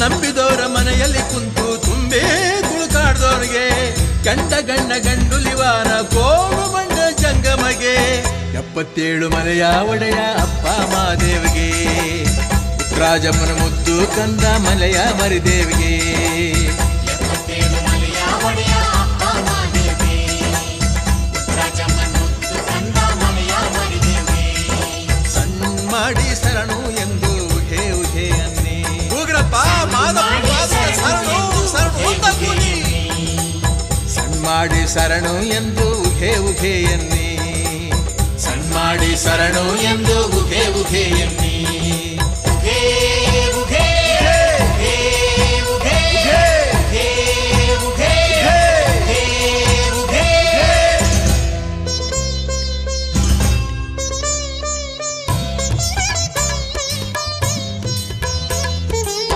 ನಂಬಿದವರ ಮನೆಯಲ್ಲಿ ಕುಂತು ತುಂಬೇ ತುಳುಕಾಡ್ದವ್ರಿಗೆ ಗಂಡ ಗಣ್ಣ ಗಂಡುಲಿವಾನ ಕೋಮು ಬಂಡ ಜಂಗಮಗೆ 77 ಮಲೆಯ ಒಡೆಯ ಅಪ್ಪ ಮಾದೇವಿಗೆ ರಾಜಮ್ಮನ ಮುದ್ದು ಕಂದ ಮಲೆಯ ಮರಿದೇವಿಗೆ ಮಾಡಿ ಶರಣು ಎಂದು ಉಘೆ ಉಘೆ ಅನ್ನಿ ಉಗ್ರಪ್ಪ ಶರಣು ಸಣ್ಮಾಡಿ ಶರಣು ಎಂದು ಉಘೆ ಉಘೆ ಎನ್ನಿ ಸಣ್ಮಾಡಿ ಶರಣು ಎಂದು ಉಘೆ ಉಘೆ ಎನ್ನಿ